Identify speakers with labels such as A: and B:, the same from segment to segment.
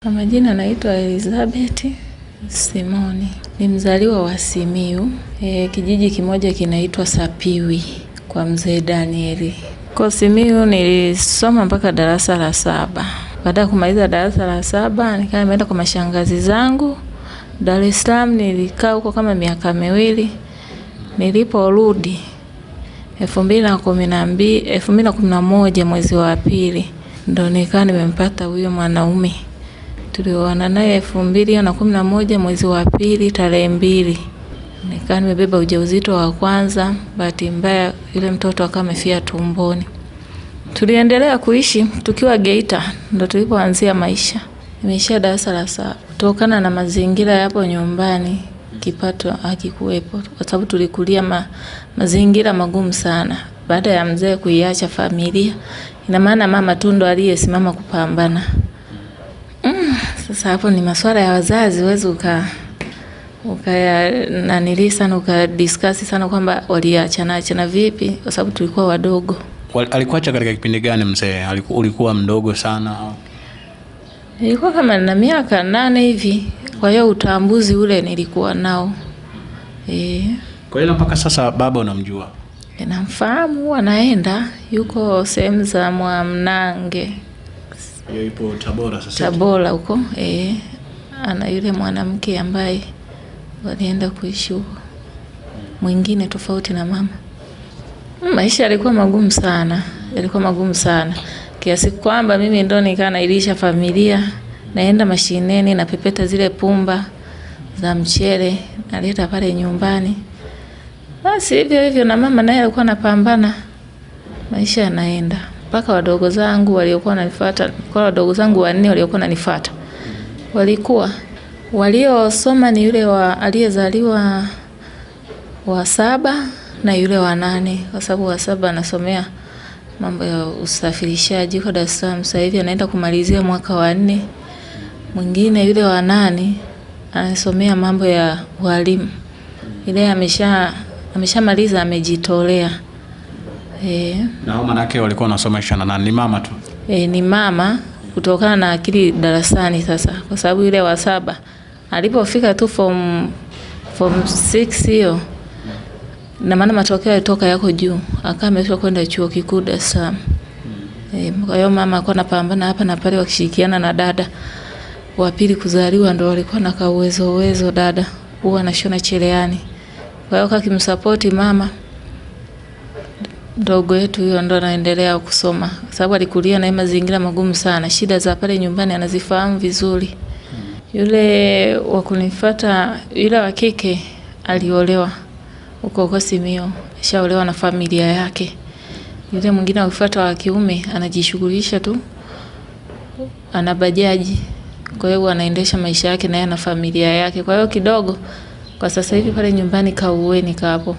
A: Kwa majina naitwa Elizabeth Simoni. Ni mzaliwa wa Simiyu. Kijiji kimoja kinaitwa Sapiwi kwa mzee Danieli. Kwa Simiyu nilisoma mpaka darasa la 7. Baada ya kumaliza darasa la 7 nikawa nimeenda kwa mashangazi zangu Dar es Salaam. Nilikaa huko kama miaka 2. Niliporudi 2011 mwezi wa pili ndo nikawa nimempata huyo mwanaume. Tulioana naye 2011 mwezi wa pili tarehe 2. Nikawa nimebeba ujauzito wa kwanza. Bahati mbaya yule mtoto akawa amefia tumboni. Tuliendelea kuishi tukiwa Geita, ndo tulipoanzia maisha. Nimeishia darasa la 7. Kutokana na mazingira yapo nyumbani, kipato hakikuwepo kwa sababu tulikulia mazingira magumu sana. Baada ya mzee kuiacha familia, ina maana mama tu ndo aliyesimama kupambana. Sasa hapo ni masuala ya wazazi, huwezi ukadiscuss sana kwamba waliachana vipi kwa sababu tulikuwa wadogo.
B: Alikuacha katika kipindi gani mzee? Ulikuwa mdogo sana au?
A: Nilikuwa kama na miaka 8 hivi. Kwa hiyo utambuzi ule nilikuwa nao.
B: Kwa hiyo mpaka sasa baba unamjua?
A: Namfahamu, anaenda yuko sehemu za Mwamnange.
B: Yeye yupo Tabora sasa.
A: Tabora huko. Ana yule mwanamke ambaye walienda kuishi huko. Mwingine tofauti na mama. Maisha yalikuwa magumu sana. Kiasi kwamba mimi ndo nikaa nailisha familia, naenda mashineni na pepeta zile pumba za mchele, naleta pale nyumbani. Basi hivyo na mama naye alikuwa anapambana. Maisha yanaenda. Mpaka wadogo zangu waliokuwa wananifuata, kwa wadogo zangu 4 waliokuwa wananifuata. Waliosoma ni yule aliyezaliwa wa 7 na yule wa 8, kwa sababu wa 7 anasomea mambo ya usafirishaji kwa Dar es Salaam. Sasa hivi anaenda kumalizia mwaka wa 4. Mwingine yule wa 8 anasomea mambo ya walimu. Ile ameshamaliza, amejitolea.
B: Na hao manake walikuwa wanasomesha na nani? Ni mama tu?
A: Ni mama kutokana na akili darasani sasa. Kwa sababu yule wa 7 alipofika tu form 6 hiyo, na maana matokeo yalitoka yako juu, akawa amesha kwenda chuo kikuu Dar es Salaam. Kwa hiyo mama alikuwa anapambana hapa na pale wakishirikiana na dada wa pili kuzaliwa, ndo walikuwa na uwezo dada huwa anashona cherehani. Kwa hiyo akimsupport mama, ndogo yetu huyo ndo anaendelea kusoma kwa sababu alikulia na mazingira magumu sana. Shida za pale nyumbani anazifahamu vizuri. Yule wa kunifuata, yule wa kike aliolewa huko Simiyu, ashaolewa na familia yake. Yule mwingine akifuata wa kiume anajishughulisha tu, ana bajaji. Kwa hiyo anaendesha maisha yake na yeye na familia yake. Kwa hiyo kidogo kwa sasa hivi pale nyumbani kaueni hapo.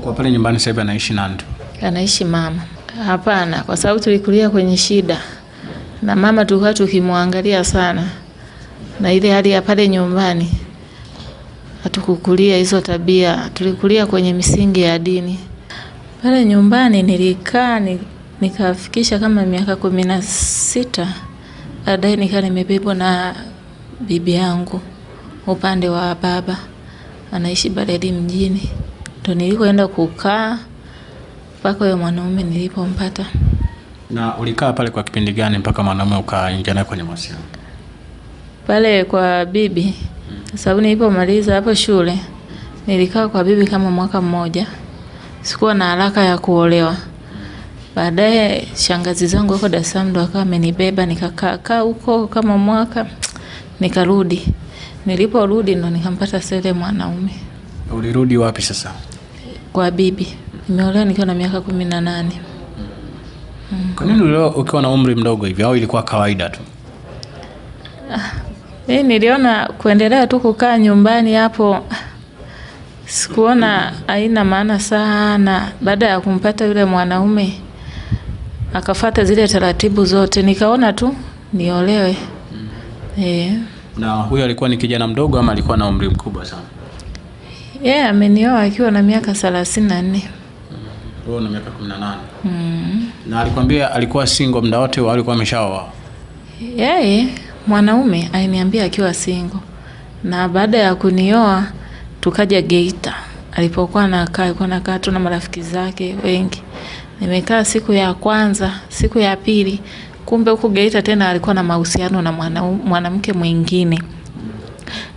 B: Kwa pale nyumbani sasa hivi anaishi nani tu?
A: Anaishi mama. Hapana, kwa sababu tulikulia kwenye shida. Na mama tulikuwa tukimwangalia sana. Na ile hali ya pale nyumbani hatukukulia hizo tabia. Tulikulia kwenye misingi ya dini. Pale nyumbani nilikaa nikafikisha kama miaka 16. Baadaye nikaa nimebebwa na bibi yangu upande wa baba. Anaishi Bariadi mjini. Ndo nilikoenda kukaa mpaka yule mwanaume nilipompata.
B: Na ulikaa pale kwa kipindi gani mpaka mwanaume ukaingia naye kwenye mahusiano?
A: Pale kwa bibi, sababu nilipomaliza hapo shule, nilikaa kwa bibi kama mwaka 1. Sikuwa na haraka ya kuolewa. Baadaye shangazi zangu huko Dar es Salaam ndo akawa amenibeba, nikakaa huko kama mwaka, nikarudi. Niliporudi ndo nikampata sele mwanaume.
B: Ulirudi wapi sasa?
A: Kwa bibi. Nimeolewa nikiwa na miaka 18.
B: Kwa nini ulioa ukiwa na umri mdogo hivi au ilikuwa kawaida tu?
A: Mimi niliona kuendelea tu kukaa nyumbani hapo sikuona haina maana sana. Baada ya kumpata yule mwanaume akafuata zile taratibu zote, nikaona tu niolewe.
B: Na huyo alikuwa ni kijana mdogo ama alikuwa na umri mkubwa sana?
A: Amenioa akiwa na miaka 34.
B: Wewe na miaka 18. Na alikwambia alikuwa single muda wote au alikuwa ameshaoa?
A: Yeye mwanaume aliniambia akiwa single, na baada ya kunioa tukaja Geita. Alipokuwa anakaa tu na marafiki zake wengi. Nimekaa siku ya kwanza, siku ya pili, kumbe huko Geita tena alikuwa na mahusiano na mwanamke mwingine.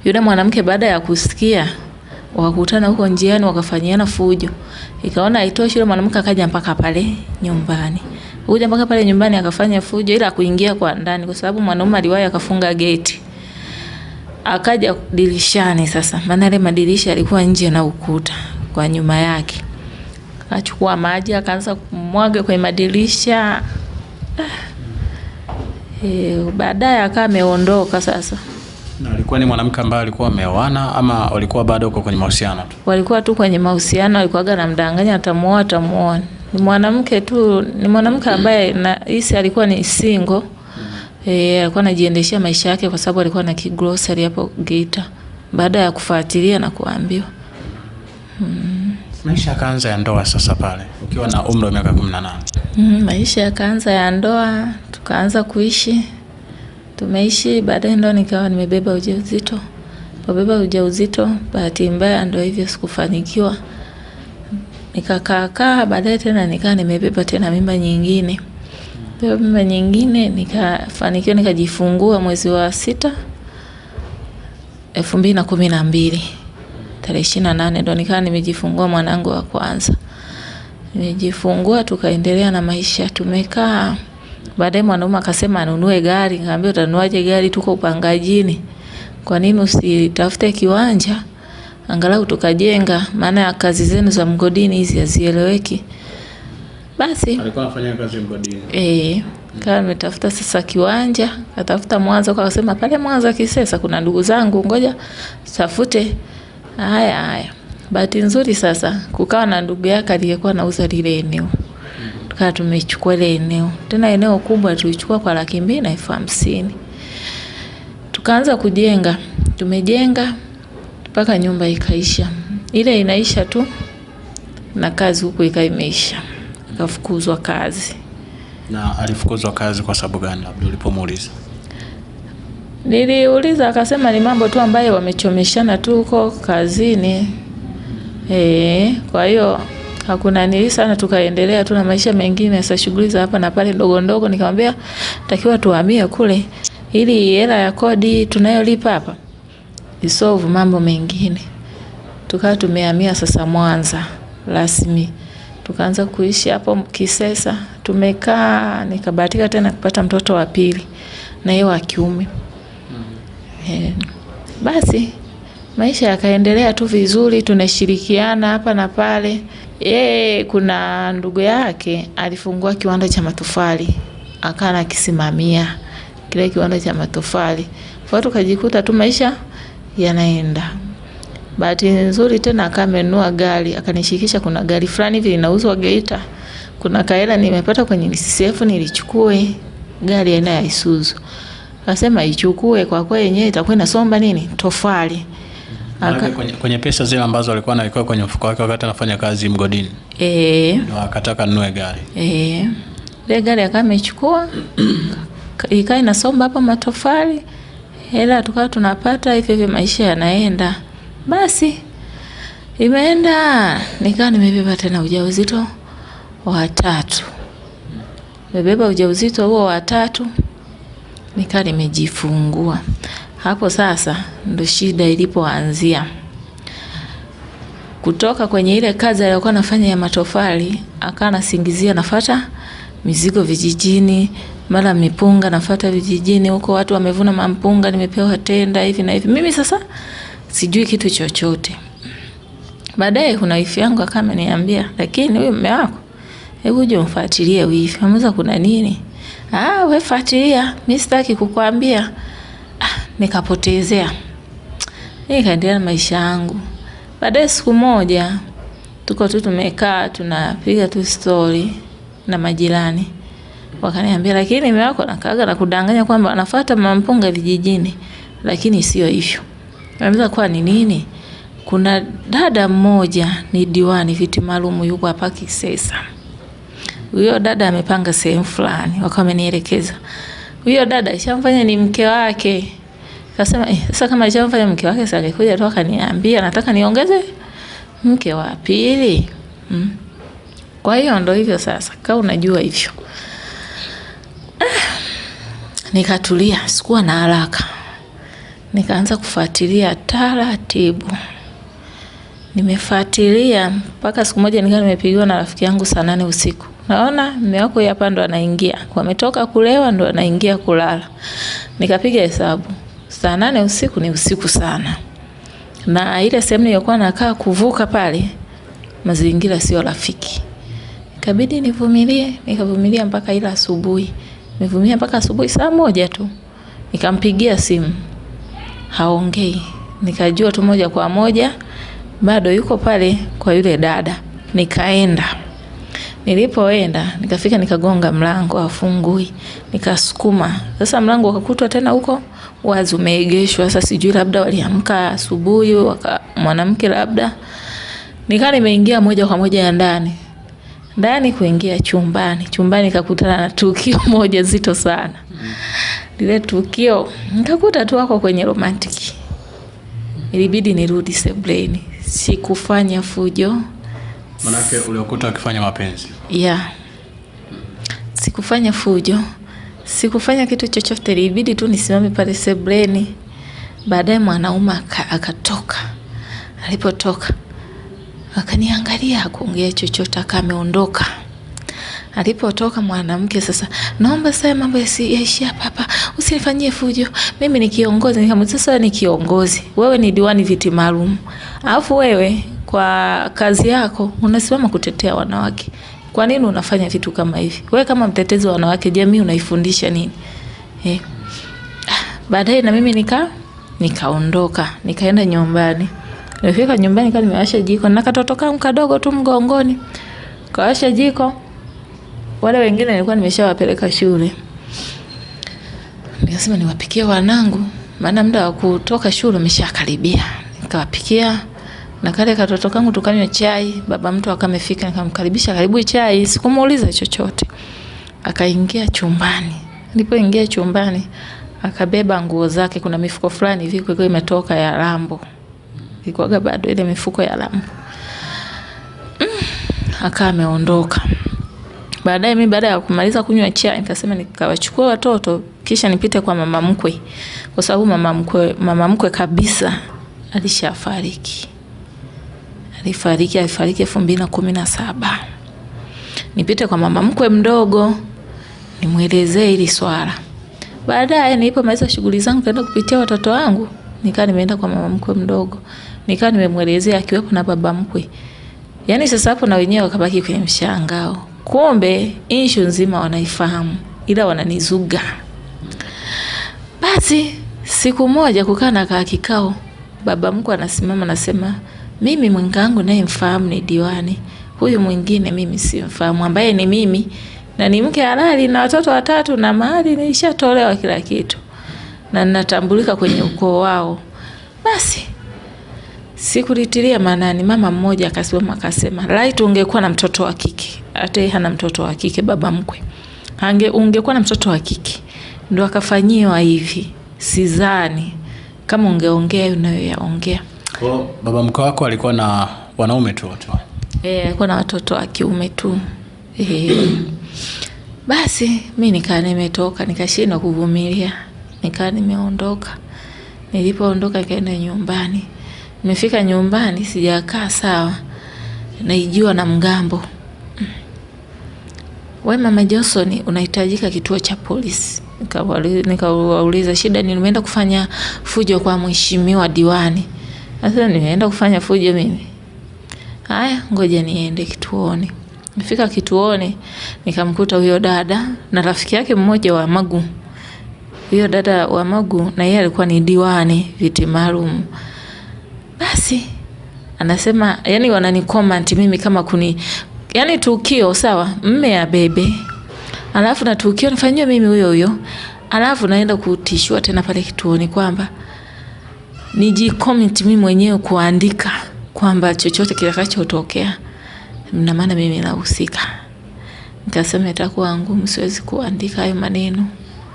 A: Yule mwanamke baada ya kusikia, wakakutana huko njiani wakafanyiana fujo. Ikaona haitoshi, yule mwanamke akaja mpaka pale nyumbani. Kuja mpaka pale nyumbani akafanya fujo, ila kuingia kwa ndani kwa sababu mwanaume aliwahi akafunga geti. Akaja dirishani sasa, maana ile madirisha yalikuwa nje na ukuta kwa nyuma yake. Akachukua maji akaanza kumwaga kwenye madirisha. Baadaye akawa ameondoka sasa.
B: Na alikuwa ni mwanamke ambaye alikuwa ameoana ama walikuwa bado huko kwenye mahusiano tu?
A: Walikuwa tu kwenye mahusiano, alikuwa anamdanganya atamuoa. Ni mwanamke tu, ni mwanamke ambaye na hisi alikuwa ni single. Alikuwa anajiendeshia maisha yake kwa sababu alikuwa na grocery hapo Geita. Baada ya kufuatilia na kuambiwa.
B: Maisha yakaanza ya ndoa sasa pale ukiwa na umri wa miaka 18.
A: Maisha yakaanza ya ndoa, tukaanza kuishi. Tumeishi, baadaye ndo nikawa nimebeba ujauzito. Kubeba ujauzito, bahati mbaya ndio hivyo sikufanikiwa. Nikakaa, baadaye tena nikaa nimebeba tena mimba nyingine. Mimba nyingine nikafanikiwa nikajifungua mwezi wa 6 2012. Tarehe 28 ndo nikaa nimejifungua mwanangu wa kwanza. Nimejifungua tukaendelea na maisha, tumekaa. Baadaye mwanaume akasema anunue gari, nikamwambia utanuaje gari, tuko upangajini. Kwa nini usitafute kiwanja angalau tukajenga, maana ya kazi zenu za mgodini hizi hazieleweki. Basi
B: alikuwa anafanya kazi mgodini.
A: Kama nimetafuta sasa kiwanja, katafuta Mwanza, kwa akasema pale Mwanza Kisesa kuna ndugu zangu, ngoja tafute. Haya. Bahati nzuri sasa kukawa na ndugu yake aliyekuwa anauza lile eneo. Tukawa tumechukua ile eneo. Tena eneo kubwa tulichukua kwa 250,000. Tukaanza kujenga. Tumejenga mpaka nyumba ikaisha. Ile inaisha tu na kazi huko ikaimeisha. Akafukuzwa kazi.
B: Na alifukuzwa kazi kwa sababu gani labda ulipomuuliza?
A: Niliuliza akasema ni mambo tu ambayo wamechomeshana tu huko kazini. Kwa hiyo hakuna nini sana, tukaendelea tu na maisha mengine, sasa shughuli za hapa na pale ndogo ndogo. Nikamwambia takiwa tuhamie kule ili hela ya kodi tunayolipa hapa isolve mambo mengine. Tukawa tumehamia sasa Mwanza rasmi. Tukaanza kuishi hapo Kisesa. Tumekaa, nikabahatika tena kupata mtoto wa pili na yeye wa kiume. Basi maisha yakaendelea tu vizuri, tunashirikiana hapa na pale. Kuna ndugu yake alifungua kiwanda cha matofali, akawa akisimamia kile kiwanda cha matofali. Kwa hiyo tukajikuta tu maisha yanaenda. Bahati nzuri tena akamenunua gari, akanishikisha kuna gari fulani hivi linauzwa Geita. Kuna kaela nimepata kwenye CCF nilichukue gari aina ya Isuzu. Akasema ichukue kwa kuwa yenyewe itakuwa inasomba nini? Tofali.
B: Kwenye pesa zile ambazo alikuwa anaweka kwenye mfuko wake wakati anafanya kazi mgodini. Ndio akataka nunue gari.
A: Ile gari akamechukua ikawa inasomba hapa matofali. Hela tukawa tunapata hivyo maisha yanaenda. Basi imeenda, nikaa nimebeba tena ujauzito wa 3. Nimebeba ujauzito huo wa 3. Nikaa nimejifungua. Hapo sasa ndo shida ilipoanzia. Kutoka kwenye ile kazi aliyokuwa anafanya ya matofali, akawa anasingizia nafuata mizigo vijijini, mara mipunga nafuata vijijini huko watu wamevuna mampunga, nimepewa tenda hivi na hivi. Mimi sasa sijui kitu chochote. Baadaye kuna wifi yangu akawa ameniambia, lakini huyu mume wako hebu uje umfuatilie wifi. Amuza kuna nini? Wewe fuatilia, mimi sitaki kukuambia. Nikapotezea. Nikaendelea na maisha yangu. Baadaye siku moja tuko tu tumekaa tunapiga tu story na majirani. Wakaniambia lakini mume wako anakaaga na kudanganya kwamba anafuata mampunga vijijini, lakini sio hivyo. Niambia kwa ni nini? Kuna dada mmoja ni diwani viti maalum yuko hapa Kisesa. Huyo dada amepanga sehemu fulani, wakawa wamenielekeza. huyo dada ishamfanya ni mke wake. Kasema sasa kama ishamfanya mke wake, sasa alikuja tu akaniambia nataka niongeze mke wa pili. Kwa hiyo ndo hivyo sasa, kama unajua hivyo. Nikatulia, sikuwa na haraka. Nikaanza kufuatilia taratibu. Nimefuatilia mpaka siku moja nikawa nimepigiwa na rafiki yangu saa 8 usiku. Naona mume wako hapa ndo anaingia. Wametoka kulewa ndo anaingia kulala. Nikapiga hesabu. Saa 8 usiku ni usiku sana. Na ile sehemu niliyokuwa nakaa kuvuka pale, mazingira sio rafiki. Ikabidi nivumilie, nikavumilia mpaka ile asubuhi. Nivumilia mpaka asubuhi saa 1 tu. Nikampigia simu. Haongei. Nikajua tu moja kwa moja bado yuko pale kwa yule dada. Nikaenda. Nilipoenda, nikafika nikagonga mlango hafungui. Nikasukuma. Sasa mlango ukakutwa tena huko wazi umeegeshwa. Sasa sijui labda waliamka asubuhi mwanamke labda. Nikaa nimeingia moja kwa moja ndani. Ndani kuingia chumbani. Chumbani nikakutana na tukio moja zito sana. Lile tukio nikakuta tu wako kwenye romantiki. Ilibidi nirudi sebuleni. Sikufanya fujo.
B: Manake uliokuta akifanya mapenzi.
A: Yeah. Sikufanya fujo. Sikufanya kitu chochote, ilibidi tu nisimame pale sebuleni. Baadaye mwanaume akatoka. Alipotoka akaniangalia, hakuongea chochote, akaondoka. Alipotoka mwanamke sasa, naomba sasa mambo yaishi hapa. Usinifanyie fujo. Mimi ni kiongozi. Nikamwambia sasa ni kiongozi. Wewe ni diwani viti maalum. Alafu wewe kwa kazi yako unasimama kutetea wanawake. Kwa nini unafanya vitu kama hivi? Wewe kama mtetezi wa wanawake, jamii unaifundisha nini? Baadaye na mimi nikaondoka, nikaenda nyumbani. Nilifika nyumbani kama nimewasha jiko na katoto kangu kadogo tu mgongoni. Kawasha jiko. Wale wengine nilikuwa nimeshawapeleka shule. Nikasema niwapikie wanangu, maana muda wa kutoka shule umeshakaribia. Nikawapikia na kale katoto kangu tukanywa chai. Baba mtu akamefika, nikamkaribisha, karibu chai, sikumuuliza chochote. Akaingia chumbani. Alipoingia chumbani akabeba nguo zake, kuna mifuko fulani hivi ilikuwa imetoka ya Rambo. Ilikuwa bado ile mifuko ya Rambo. Ameondoka. Baadaye mimi baada ya kumaliza kunywa chai nikasema nikawachukua watoto kisha nipite kwa mama mkwe. Kwa sababu mama mkwe kabisa alishafariki. Alifariki 2017. Nipite kwa mama mkwe mdogo nimuelezee hili swala. Baadaye nilipomaliza shughuli zangu kaenda kupitia watoto wangu, nikaa nimeenda kwa mama mkwe mdogo. Nikaa nimemuelezea akiwepo na baba mkwe. Yaani sasa hapo na wenyewe wakabaki kwenye mshangao. Kumbe issue nzima wanaifahamu, ila wananizuga. Basi siku moja kukaa na kikao, baba mkwe anasimama anasema, mimi mwengangu naye mfahamu ni diwani. Huyu mwingine mimi simfahamu, ambaye ni mimi na ni mke halali na watoto 3 na mahali nilishatolewa kila kitu. Na ninatambulika kwenye ukoo wao. Basi sikulitilia maanani. Mama mmoja akasema, "Right, ungekuwa na mtoto wa kike." Hata yeye hana mtoto wa kike baba mkwe. Ungekuwa na mtoto wa kike ndo akafanyiwa hivi. Sidhani kama ungeongea unayoyaongea.
B: Kwa baba mkwe wako alikuwa na wanaume tu watu?
A: Alikuwa na watoto wa kiume tu. Basi mimi nikaa nimetoka, nikashindwa kuvumilia. Nikaa nimeondoka. Nilipoondoka nikaenda nyumbani. Nimefika nyumbani sijakaa sawa. Naijua na mgambo. Wewe Mama Johnson unahitajika kituo cha polisi. Nikawauliza shida ni nimeenda kufanya fujo kwa mheshimiwa diwani. Sasa nimeenda kufanya fujo mimi. Haya, ngoja niende kituoni. Nifika kituoni nikamkuta huyo dada na rafiki yake mmoja wa Magu. Huyo dada wa Magu na yeye alikuwa ni diwani viti maalum. Basi anasema, yani wanani comment mimi kama yani tukio sawa, mme ya bebe. Alafu na tukio nifanywe mimi huyo. Alafu naenda kutishwa tena pale kituoni kwamba comment mimi mwenyewe kuandika kwamba chochote kitakachotokea na maana mimi nahusika. Nikasema itakuwa ngumu, siwezi kuandika hayo maneno.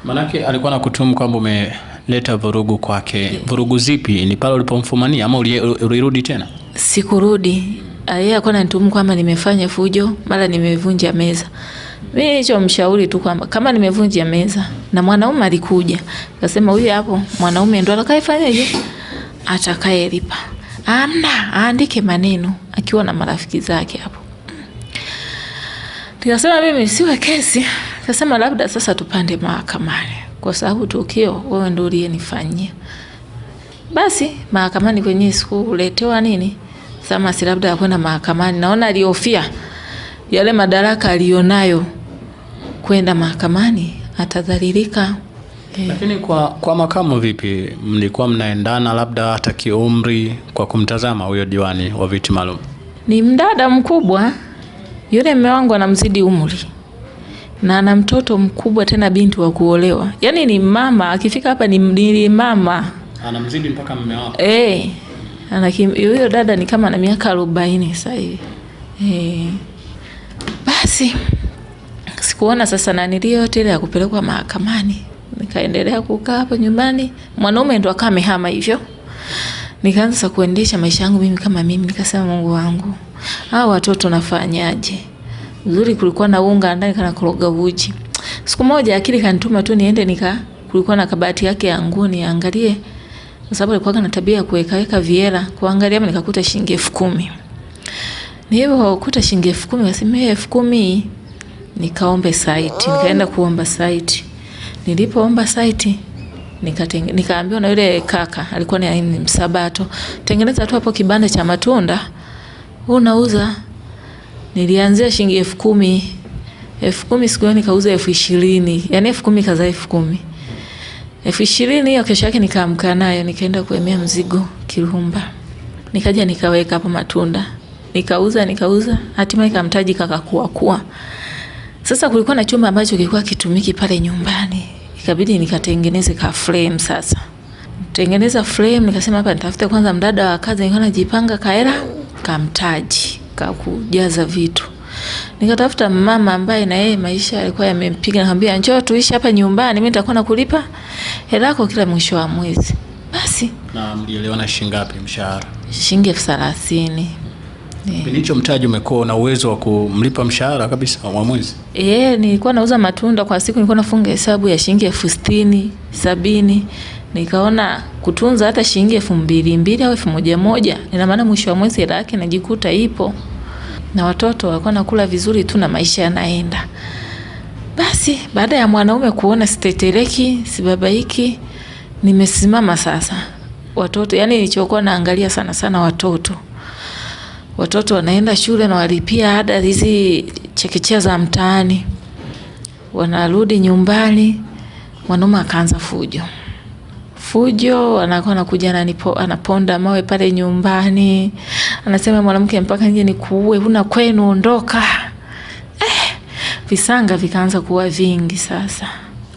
B: Manake alikuwa anakutuhumu kwamba umeleta vurugu kwake. Vurugu zipi? Ni pale ulipomfumania ama ulirudi tena?
A: Sikurudi. Yeye alikuwa ananituhumu kwamba nimefanya fujo, mara nimevunja meza. Mimi nilichomshauri tu kwamba kama nimevunja meza na mwanaume alikuja, akasema huyu hapo mwanaume ndo atakayefanyaje? Atakayelipa. Amna, aandike maneno akiwa na marafiki zake hapo. Nikasema mimi siwe kesi. Nikasema labda sasa tupande mahakamani kwa sababu tukio wewe ndio uliyenifanyia. Basi mahakamani kwenye sikuletewa nini? Sema si labda kwenda mahakamani. Naona alihofia yale madaraka alionayo kwenda mahakamani atadhalilika.
B: Lakini kwa makamu vipi? Mlikuwa mnaendana labda hata kiumri kwa kumtazama huyo diwani wa viti maalum?
A: Ni mdada mkubwa. Yule mume wangu anamzidi umri. Na ana mtoto mkubwa tena binti wa kuolewa. Yaani ni mama, akifika hapa ni mama.
B: Anamzidi mpaka mume wako.
A: Huyo dada ni kama na miaka 40 sasa hivi. Basi sikuona sasa na niliote ile ya kupelekwa mahakamani. Nikaendelea kukaa hapo nyumbani. Mwanaume ndo akawa amehama hivyo. Nikaanza kuendesha maisha yangu mimi kama mimi. Nikasema Mungu wangu, hao watoto nafanyaje? Nzuri kulikuwa na unga ndani kana koroga uji. Siku moja akili kanituma tu niende kulikuwa na kabati yake ya nguo niangalie. Kwa sababu alikuwa na tabia ya kuweka viera. Kuangalia mimi nikakuta shilingi 10,000. Nilipokuta shilingi 10,000 nikasema 10,000 nikaombe site. Nikaenda kuomba site. Nilipoomba site nikaambiwa na yule kaka alikuwa ni Msabato, tengeneza tu hapo kibanda cha matunda unauza. Nilianzia shilingi 10,000. 10,000 siku hiyo nikauza 20,000. Yaani 10,000 kaza 10,000. 20,000 hiyo kesho yake nikaamka nayo nikaenda kuemea mzigo Kirumba. Nikaja nikaweka hapo matunda. Nikauza. Hatimaye kamtaji kakakua. Sasa kulikuwa na chumba ambacho kilikuwa kitumiki pale nyumbani. Ikabidi nikatengeneze ka frame sasa. Tengeneza frame nikasema hapa nitafute kwanza mdada wa kazi nikaona jipanga kaera kamtaji kujaza vitu. Nikatafuta mama ambaye na yeye maisha yalikuwa yamempiga, nikamwambia njoo tuishi hapa nyumbani mimi nitakuwa nakulipa hela yako kila mwisho wa mwezi. Basi
B: na mlielewana shilingi ngapi mshahara?
A: Shilingi 30,000.
B: Hicho mtaji umekuwa na uwezo wa kumlipa mshahara kabisa wa mwezi?
A: Nilikuwa nauza matunda kwa siku, nilikuwa nafunga hesabu ya shilingi 60,000, 70. Nikaona kutunza hata shilingi 2,200 au 1,100, ina maana mwisho wa mwezi hela yake najikuta ipo. Na watoto walikuwa nakula vizuri tu na maisha yanaenda. Basi baada ya mwanaume kuona siteteleki, sibabaiki, nimesimama sasa. Watoto, yani nilichokuwa naangalia sana watoto. Watoto wanaenda shule na walipia ada hizi chekechea za mtaani. Wanarudi nyumbani, mwanaume akaanza fujo, anakuwa anakuja anaponda mawe pale nyumbani. Anasema mwanamke mpaka nje nikuue, huna kwenu ondoka. Visanga vikaanza kuwa vingi sasa.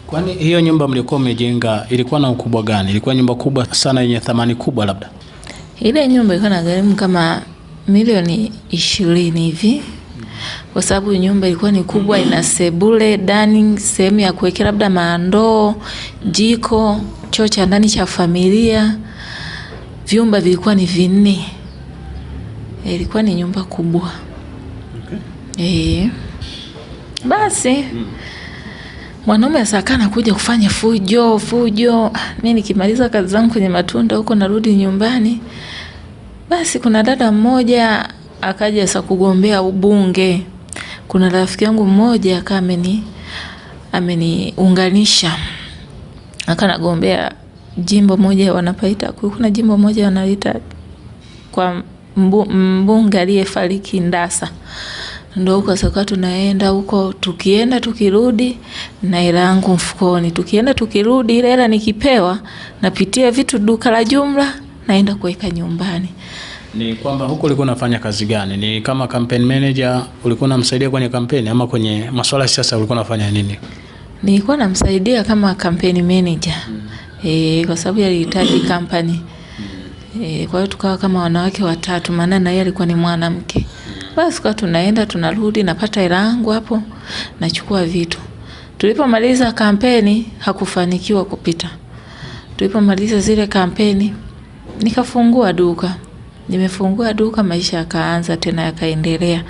B: Kwani hiyo nyumba mlikuwa mmejenga ilikuwa na ukubwa gani? Ilikuwa nyumba kubwa sana yenye thamani kubwa labda?
A: Ile nyumba ilikuwa na gharimu kama milioni 20 hivi. Kwa sababu nyumba ilikuwa ni kubwa, ina sebule, dining, sehemu ya kuwekea labda mandoo, jiko, choo cha ndani cha familia. Vyumba vilikuwa ni 4. Ilikuwa ni nyumba kubwa. Okay. Basi mwanaume asakana kuja kufanya fujo. Mimi nikimaliza kazi zangu kwenye matunda huko narudi nyumbani. Basi kuna dada mmoja akaja sasa kugombea ubunge. Kuna rafiki yangu mmoja kama ameniunganisha. Akanagombea jimbo moja wanapaita, kuna jimbo moja wanaita kwa mbunge aliyefariki Ndasa. Ndio huko sasa tunaenda huko, tukienda tukirudi na hela yangu mfukoni. Tukienda tukirudi ile hela nikipewa napitia vitu duka la jumla naenda kuweka nyumbani.
B: Ni kwamba huko ulikuwa unafanya kazi gani? Ni kama campaign manager, ulikuwa unamsaidia kwenye kampeni ama kwenye masuala ya siasa ulikuwa unafanya nini?
A: Nilikuwa namsaidia kama campaign manager. Kwa sababu alihitaji company. Kwa hiyo tukawa kama wanawake 3, maana na yeye alikuwa ni mwanamke. Basi kwa tunaenda tunarudi napata hela yangu hapo, nachukua vitu. Tulipomaliza kampeni hakufanikiwa kupita. Tulipomaliza zile kampeni nikafungua duka. Nimefungua duka, maisha yakaanza tena yakaendelea.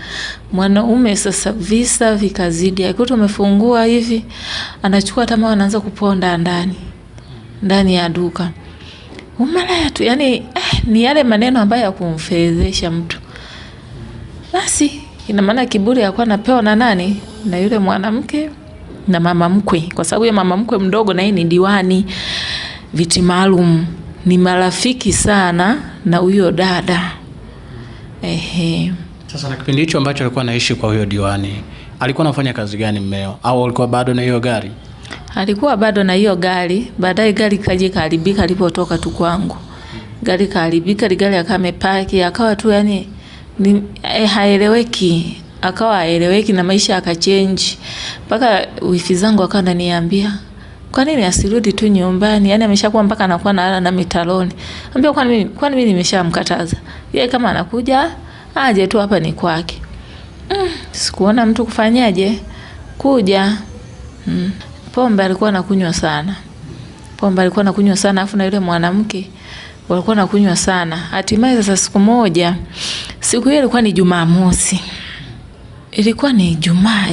A: Mwanaume sasa visa vikazidi. Akikuta umefungua hivi, anachukua tamaa, anaanza kuponda ndani ya duka. Umalaya tu, yani ni yale maneno ambayo ya kumfedhesha mtu. Basi ina maana kiburi yakuwa napewa na nani? Na yule mwanamke na mama mkwe, kwa sababu ya mama mkwe mdogo na yeye ni diwani viti maalum, ni marafiki sana na huyo dada.
B: Sasa na kipindi hicho ambacho alikuwa anaishi kwa huyo diwani, alikuwa anafanya kazi gani mmeo? Au alikuwa bado na hiyo gari?
A: Alikuwa bado na hiyo gari. Baadaye gari kaje kaharibika alipotoka tu kwangu. Gari kaharibika, gari akamepaki, akawa tu yani haeleweki. Akawa haeleweki na maisha akachange. Mpaka wifi zangu akawa ananiambia, kwa nini asirudi tu nyumbani? Yani ameshakuwa mpaka anakuwa na mitaloni. Ambia kwani mimi nimeshamkataza. Yeye kama anakuja aje tu, hapa ni kwake. Sikuona mtu kufanyaje kuja. Pombe alikuwa anakunywa sana. Afu na yule mwanamke walikuwa anakunywa sana. Hatimaye sasa siku hiyo ilikuwa ni Jumamosi.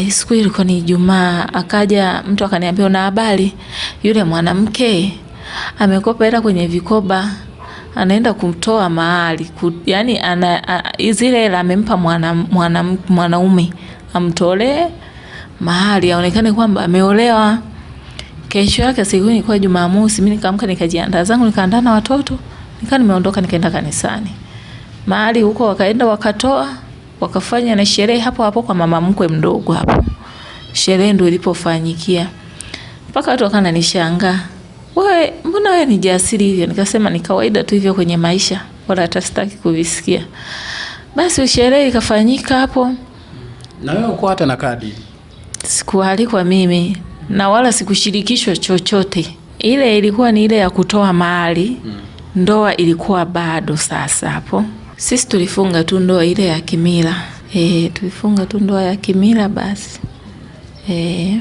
A: Siku ilikuwa ni Ijumaa. Akaja mtu akaniambia, una habari? Yule mwanamke amekopa hela kwenye vikoba, anaenda kumtoa mahali. Yani zile hela amempa mwanaume amtolee mahali aonekane kwamba ameolewa. Kesho yake siku ilikuwa Jumamosi, mimi nikaamka nikajiandaa zangu, nikaandaa na watoto, nimeondoka nikaenda kanisani. Mahali huko wakaenda wakatoa, wakafanya na sherehe hapo kwa mama mkwe mdogo hapo. Sherehe ndio ilipofanyikia. Mpaka watu wakanishangaa. Wewe mbona wewe ni jasiri hivyo? Nikasema ni kawaida tu hivyo kwenye maisha, wala hata sitaki kuvisikia. Basi sherehe ikafanyika hapo.
B: Na wewe uko hata na kadi?
A: Sikualikwa mimi na wala sikushirikishwa chochote. Ile ilikuwa ni ile ya kutoa mahali. Ndoa ilikuwa bado sasa hapo. Sisi tulifunga tu ndoa ile ya kimila. Tulifunga tu ndoa ya kimila basi.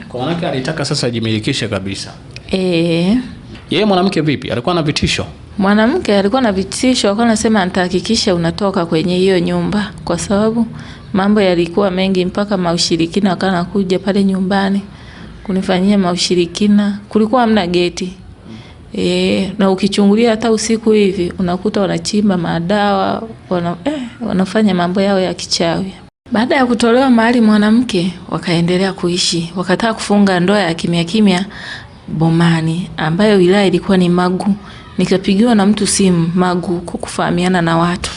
B: Kwa maana alitaka sasa ajimilikishe kabisa.
A: Yeye
B: mwanamke vipi? Alikuwa na vitisho?
A: Mwanamke alikuwa na vitisho, alikuwa anasema nitahakikisha unatoka kwenye hiyo nyumba, kwa sababu mambo yalikuwa mengi, mpaka maushirikina wakana kuja pale nyumbani kunifanyia maushirikina. Kulikuwa hamna geti. Na ukichungulia hata usiku hivi unakuta wanachimba madawa, wanafanya mambo yao ya kichawi. Baada ya kutolewa mahali mwanamke, wakaendelea kuishi. Wakataka kufunga ndoa ya kimya kimya Bomani, ambayo wilaya ilikuwa ni Magu. Nikapigiwa na mtu simu Magu kufahamiana na watu.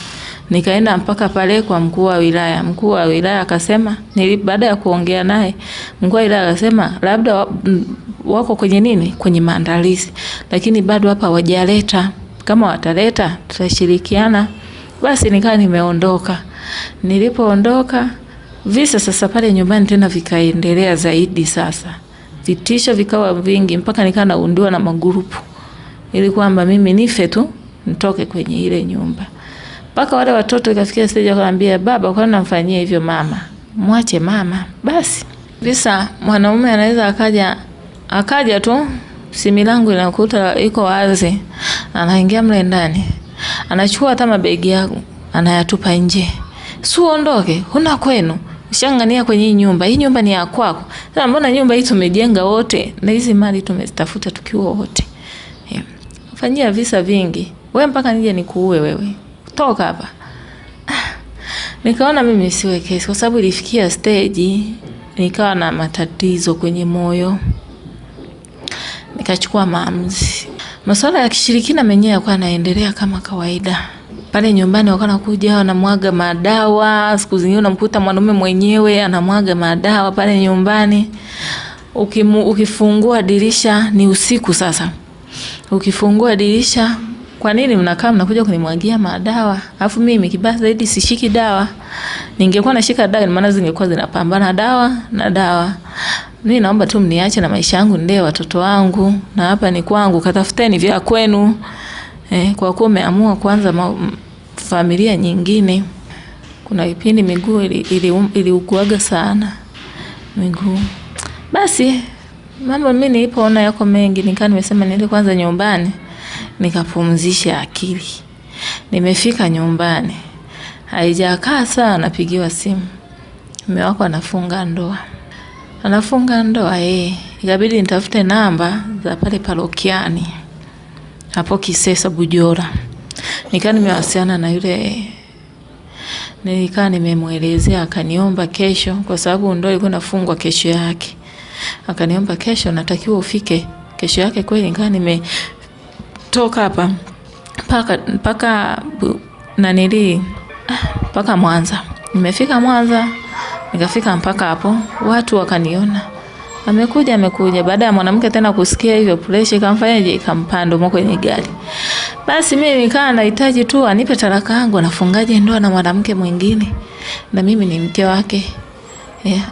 A: Nikaenda mpaka pale kwa mkuu wa wilaya. Mkuu wa wilaya akasema, baada ya kuongea naye, mkuu wa wilaya akasema labda wako kwenye maandalizi, lakini bado hapa hawajaleta. Kama wataleta tutashirikiana. Basi nikawa nimeondoka. Nilipoondoka, visa sasa pale nyumbani tena vikaendelea zaidi sasa. Vitisho vikawa vingi, mpaka nikawa naundiwa na magrupu ili kwamba mimi nife tu nitoke kwenye ile nyumba. Mpaka wale watoto ikafikia stage wakaniambia, baba kwa nini unamfanyia hivyo mama? Mwache mama. Basi visa mwanaume anaweza akaja tu, simu yangu inakuta iko wazi, anaingia mle ndani, anachukua hata mabegi yangu anayatupa nje. Uondoke, huna kwenu. Ushangania kwenye hii nyumba. Hii nyumba ni ya kwako. Sasa mbona nyumba hii tumejenga wote na hizi mali tumezitafuta tukiwa wote? Fanyia visa vingi. Wewe mpaka nije nikuue wewe. Toka hapa. Nikaona mimi siwe kesi, kwa sababu ilifikia stage nikawa na matatizo kwenye moyo. Nikachukua maamuzi. Masuala ya kishirikina menyewe yalikuwa yanaendelea kama kawaida. Pale nyumbani wakana kuja wanamwaga madawa, siku zingine unamkuta mwanaume mwenyewe anamwaga madawa pale nyumbani. Ukifungua dirisha ni usiku sasa. Ukifungua dirisha, kwa nini mnakuja kunimwagia madawa? Alafu mimi kibaya zaidi sishiki dawa. Ningekuwa nashika dawa, maana zingekuwa zinapambana dawa na dawa. Mimi naomba tu mniache na maisha yangu, ndio watoto wangu, na hapa ni kwangu, katafuteni vya kwenu. Kwa kuwa umeamua kwanza familia nyingine. Kuna kipindi miguu iliuguaga sana. Miguu. Basi Mambo mimi nilipoona yako mengi, nikaa nimesema niende kwanza nyumbani nikapumzisha akili. Nimefika nyumbani, haijakaa sana napigiwa simu, mume wako anafunga ndoa. Anafunga ndoa ikabidi nitafute namba za pale parokiani hapo Kisesa Bujora. Nikaa nimewasiliana na yule, nilikaa nimemuelezea, akaniomba kesho, kwa sababu ndoa ilikuwa inafungwa kesho yake. Akaniomba kesho natakiwa ufike kesho yake. Kweli nikaa nimetoka hapa mpaka Mwanza. Nimefika Mwanza, nikafika mpaka hapo, watu wakaniona amekuja. Baada ya mwanamke tena kusikia hivyo, pressure ikamfanyaje, ikampanda mko kwenye gari. Basi mimi nikaa nahitaji tu anipe talaka yangu, anafungaje ndoa na mwanamke mwingine na mimi ni mke wake.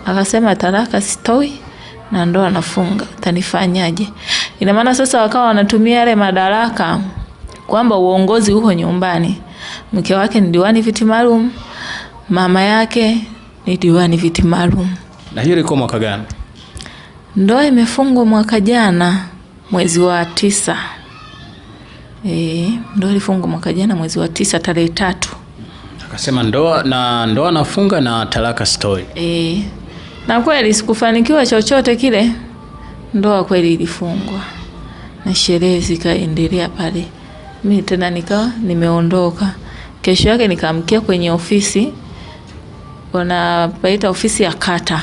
A: Akasema talaka sitoi na ndoa nafunga, utanifanyaje? Ina maana sasa wakawa wanatumia yale madaraka kwamba uongozi uko nyumbani. Mke wake ni diwani viti maalum, mama yake ni diwani viti maalum.
B: Na hiyo ilikuwa mwaka gani?
A: Ndoa imefungwa mwaka jana mwezi wa 9. Ndoa ilifungwa mwaka jana mwezi wa 9 tarehe 3.
B: Akasema ndoa nafunga na talaka story.
A: Na kweli sikufanikiwa chochote kile. Ndoa kweli ilifungwa. Na sherehe zikaendelea pale. Mimi tena nikawa nimeondoka. Kesho yake nikaamkia kwenye ofisi, wanapaita ofisi ya kata.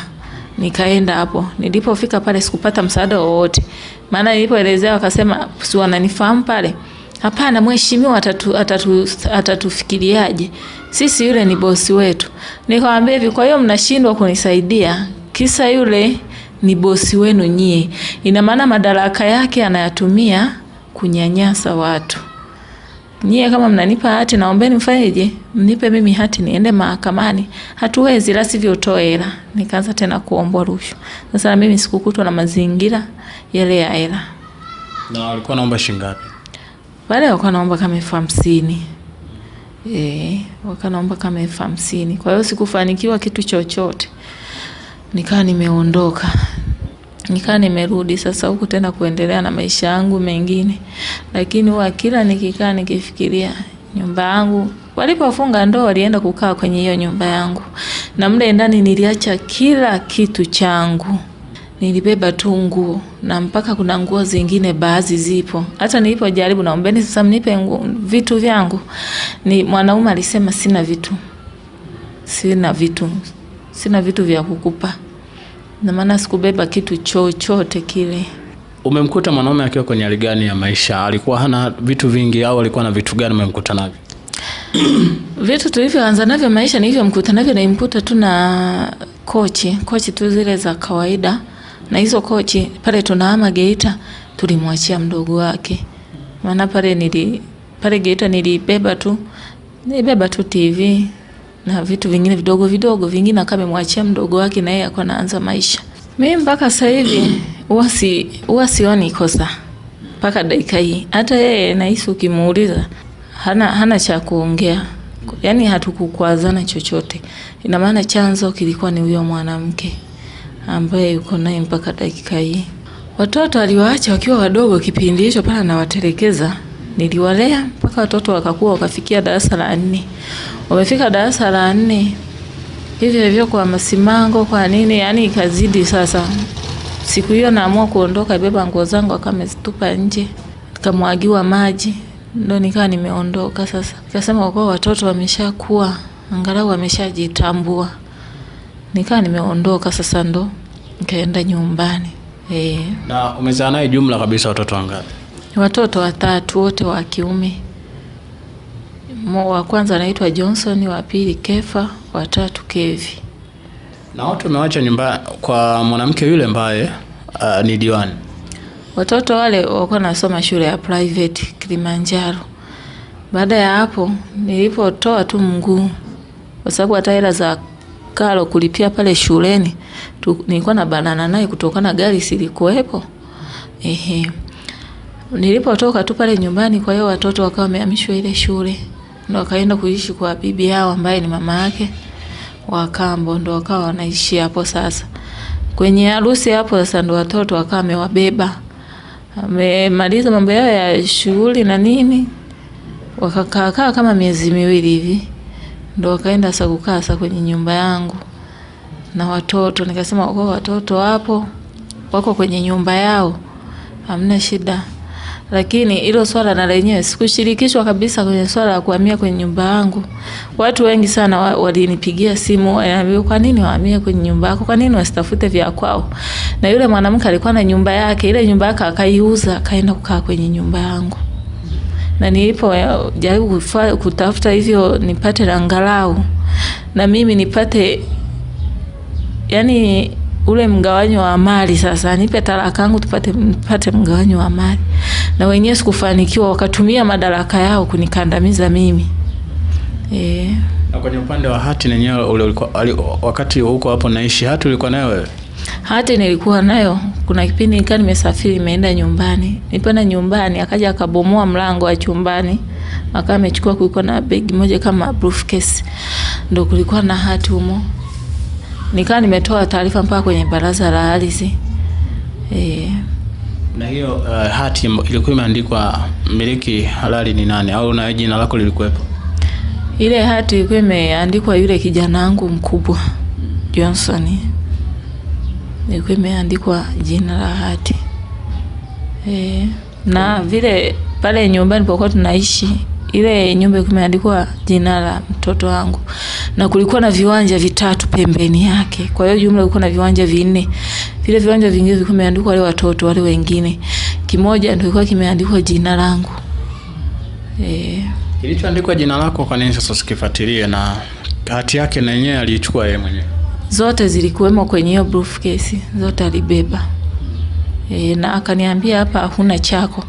A: Nikaenda hapo. Nilipofika pale sikupata msaada wowote. Maana nilipoelezea wakasema si wananifahamu pale. Hapana, mheshimiwa atatufikiriaje? Sisi yule ni bosi wetu. Nikamwambia hivi, kwa hiyo mnashindwa kunisaidia kisa yule ni bosi wenu nyie. Ina maana madaraka yake anayatumia kunyanyasa watu. Nyie kama mnanipa hati, naombeni mfanyeje? Mnipe mimi hati niende mahakamani. Hatuwezi, la sivyo utoe hela. Nikaanza tena kuomba rushwa. Sasa na mimi sikukutwa na mazingira yale ya hela.
B: Na walikuwa naomba shilingi ngapi?
A: Wale walikuwa naomba kama 50,000. Wakanaomba kama 50,000. Kwa hiyo sikufanikiwa kitu chochote. Nikaa nimeondoka. Nikaa nimerudi sasa huku tena kuendelea na maisha yangu mengine. Lakini huwa kila nikikaa nikifikiria nyumba yangu, walipofunga ndoa walienda kukaa kwenye hiyo nyumba yangu. Na mle ndani niliacha kila kitu changu. Nilibeba tu nguo na mpaka kuna nguo zingine baadhi zipo. Hata nilipojaribu naombeni sasa mnipe vitu vyangu, ni mwanaume alisema sina vitu vya kukupa. Na maana sikubeba kitu chochote kile.
B: Umemkuta mwanaume akiwa kwenye hali gani ya maisha? Alikuwa hana vitu vingi au alikuwa na vitu gani umemkuta navyo?
A: Vitu tulivyoanza navyo maisha nilivyomkuta navyo, nilimkuta tu na kochi tu zile za kawaida. Na hizo kochi pale tunahama Geita tulimwachia mdogo wake. Maana pale Geita nilibeba tu TV na vitu vingine vidogo vingine akamemwachia mdogo wake, na yeye alikuwa anaanza maisha. Mimi mpaka sasa hivi huwa sioni kosa mpaka dakika hii. Hata yeye nahisi ukimuuliza hana cha kuongea. Yaani hatukukwazana chochote. Ina maana chanzo kilikuwa ni huyo mwanamke ambaye yuko naye mpaka dakika hii. Watoto aliwaacha wakiwa wadogo kipindi hicho pale anawatelekeza. Niliwalea mpaka watoto wakakuwa wakafikia darasa la 4. Wamefika darasa la 4. Hivyo kwa masimango kwa nini, yani ikazidi sasa. Siku hiyo naamua kuondoka, beba nguo zangu akamezitupa nje. Nikamwagiwa maji. Ndio nikaa nimeondoka sasa. Nikasema kwa watoto wameshakuwa, angalau wameshajitambua. Nikaa nimeondoka sasa, ndo nikaenda nyumbani.
B: Na umezaa naye jumla kabisa watoto wangapi?
A: Watoto 3 wote wa kiume. Wa kwanza anaitwa Johnson, wa pili Kefa, wa 3 Kevi.
B: Na watu wamewacha nyumba kwa mwanamke yule ambaye ni diwani.
A: Watoto wale walikuwa nasoma shule ya private Kilimanjaro. Baada ya hapo nilipotoa tu mguu, kwa sababu hata hela za karo kulipia pale shuleni nilikuwa na banana naye kutokana gari silikuwepo. Nilipotoka tu pale nyumbani, kwa hiyo watoto wakawa wamehamishwa ile shule. Ndio wakaenda kuishi kwa bibi yao ambaye ni mama yake wa kambo, ndio wakawa wanaishi hapo sasa. Kwenye harusi hapo sasa ndo watoto wakawa amewabeba. Amemaliza mambo yao ya shughuli na nini. Wakakaa kama miezi 2 hivi. Ndo wakaenda sasa kukaa sasa kwenye nyumba yangu na watoto. Nikasema kwa watoto hapo wako kwenye nyumba yao, hamna shida. Lakini hilo swala na lenyewe sikushirikishwa kabisa kwenye swala la kuhamia kwenye nyumba yangu. Watu wengi sana walinipigia simu, wanaambia kwa nini wahamie kwenye nyumba yako? Kwa nini wasitafute vya kwao? Na yule mwanamke alikuwa na nyumba yake, ile nyumba yake akaiuza, kaenda kukaa kwenye nyumba yangu. Na nilipo jaribu kutafuta hivyo nipate angalau na mimi nipate yani ule mgawanyo wa mali, sasa nipe talaka yangu tupate mgawanyo wa mali. Na wenyewe sikufanikiwa, wakatumia madaraka yao kunikandamiza mimi.
B: Na kwenye upande wa hati nenyewe ule ulikuwa wakati huko hapo naishi, hati ulikuwa nayo wewe?
A: Hati nilikuwa nayo. Kuna kipindi nika nimesafiri nimeenda nyumbani. Nilipanda nyumbani akaja akabomoa mlango wa chumbani. Akawa amechukua kulikuwa na bag moja kama briefcase. Ndio kulikuwa na hati humo. Nikaa nimetoa taarifa mpaka kwenye baraza la ardhi.
B: Na hiyo hati ilikuwa imeandikwa miliki halali ni nani, au na jina lako lilikuwepo?
A: Ile hati ilikuwa imeandikwa yule kijana wangu mkubwa Johnson. Ilikuwa imeandikwa jina la hati. Na vile pale nyumbani nilipokuwa tunaishi, ile nyumba ilikuwa imeandikwa jina la mtoto wangu. Na kulikuwa na viwanja 3 pembeni yake. Kwa hiyo jumla kulikuwa na viwanja 4. Vile viwanja vingine vilikuwa vimeandikwa wale watoto wale wengine. Kimoja ndio kilikuwa kimeandikwa jina langu.
B: Kilichoandikwa jina lako kwa nini sasa usikifuatilie, na hati yake na yenyewe alichukua yeye mwenyewe?
A: Zote zilikuwemo kwenye hiyo briefcase, zote alibeba. Na akaniambia hapa huna chako.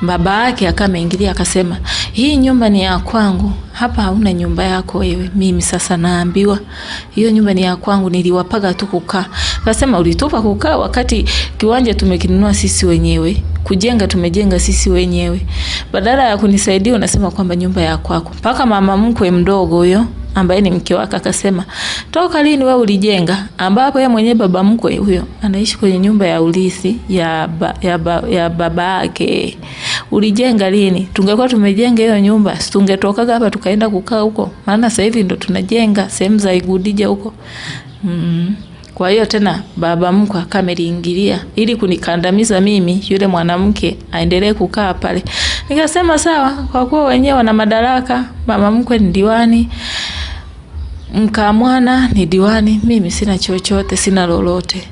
A: Baba yake akameingilia akasema, "Hii nyumba ni ya kwangu. Hapa hauna nyumba yako wewe. Mimi sasa naambiwa hiyo nyumba ni ya kwangu, niliwapaga tu kukaa." Akasema, "Ulitupa kukaa wakati kiwanja tumekinunua sisi wenyewe. Kujenga tumejenga sisi wenyewe. Badala ya kunisaidia unasema kwamba nyumba ya kwako." Paka mama mkwe mdogo huyo ambaye ni mke wake akasema, "Toka lini wewe ulijenga?" Ambapo yeye mwenyewe baba mkwe huyo anaishi kwenye nyumba ya urithi ya baba yake. "Ulijenga lini? Tungekuwa tumejenga hiyo nyumba, tungetoka hapa tukaenda kukaa huko. Maana sasa hivi ndo tunajenga sehemu za igudija huko." Kwa hiyo tena baba mkwe akameliingilia ili kunikandamiza mimi yule mwanamke aendelee kukaa pale. Nikasema sawa, kwa kuwa wenyewe wana madaraka, mama mkwe ni diwani, mkamwana ni diwani, mimi sina chochote, sina lolote.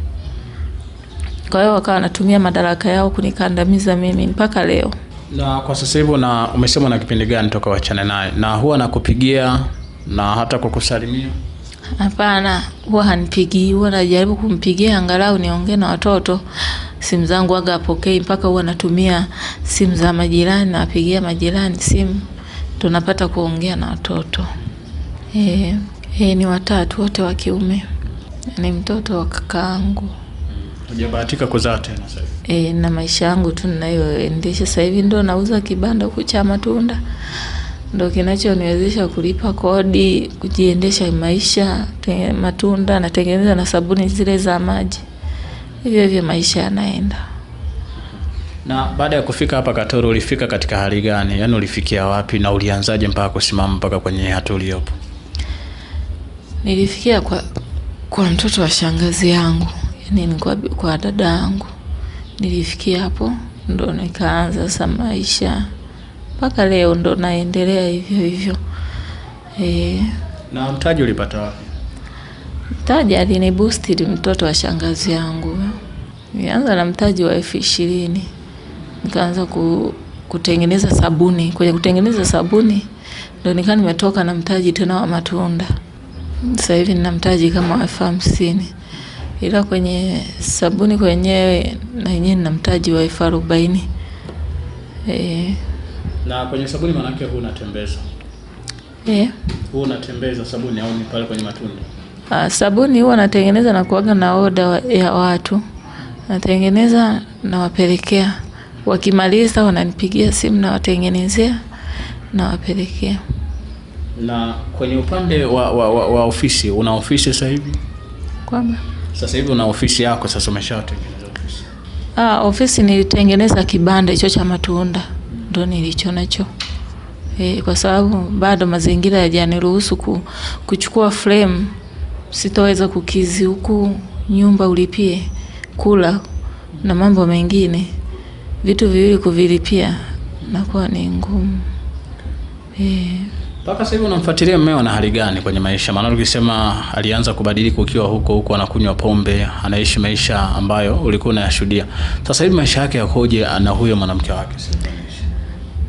A: Kwa hiyo wakawa wanatumia madaraka yao kunikandamiza mimi mpaka leo.
B: Na kwa sasa hivi umesema na kipindi gani toka wachane naye? Na huwa nakupigia na hata kukusalimia?
A: Hapana, huwa hanipigi. Huwa najaribu kumpigia angalau niongee na watoto. Simu zangu waga apokei, mpaka huwa natumia simu za majirani, napigia majirani simu tunapata kuongea na watoto. Ni 3 wote wa kiume. Ni mtoto wa kakaangu.
B: Hujabahatika kuzaa tena sasa hivi?
A: Na maisha yangu tu ninayoendesha sasa hivi ndo nauza kibanda huko cha matunda. Ndo kinachoniwezesha kulipa kodi, kujiendesha maisha, matunda natengeneza na sabuni zile za maji. Hivyo maisha yanaenda.
B: Na baada ya kufika hapa Katoro ulifika katika hali gani? Yaani ulifikia wapi na ulianzaje mpaka kusimama mpaka kwenye hatua uliyopo?
A: Nilifikia kwa mtoto wa shangazi yangu. Yaani kwa dada yangu. Nilifikia hapo ndo nikaanza sasa maisha. Mpaka leo ndo naendelea hivyo.
B: Na mtaji ulipata wapi?
A: Mtaji aliniboost mtoto wa shangazi yangu. Nilianza na mtaji wa 20,000. Nikaanza kutengeneza sabuni. Kwenye kutengeneza sabuni ndo nika nimetoka na mtaji tena wa matunda. Sasa hivi nina mtaji kama 50,000. Ila kwenye sabuni kwenyewe na yenyewe nina mtaji wa 40,000.
B: Na kwenye sabuni maana yake huwa unatembeza? Huwa unatembeza sabuni au ni pale kwenye matunda?
A: Sabuni huwa natengeneza na kuaga na order ya watu. Natengeneza na wapelekea. Wakimaliza wananipigia simu na watengenezea na wapelekea.
B: Na kwenye upande wa ofisi, una ofisi sasa hivi?
A: Kwamba
B: Sasa hivi una ofisi yako, sasa umeshatengeneza ofisi?
A: Ofisi nilitengeneza kibanda hicho cha matunda. Ndio nilicho nacho. Kwa sababu bado mazingira hayajaniruhusu kuchukua frame. Sitoweza kukizi huku nyumba ulipie, kula na mambo mengine. Vitu viwili kuvilipia nakuwa ni ngumu.
B: Mpaka sasa hivi unamfuatilia mmeo na hali gani kwenye maisha? Maana ukisema alianza kubadilika ukiwa huko anakunywa pombe, anaishi maisha ambayo ulikuwa unayashuhudia. Sasa hivi maisha yake yakoje na huyo mwanamke wake?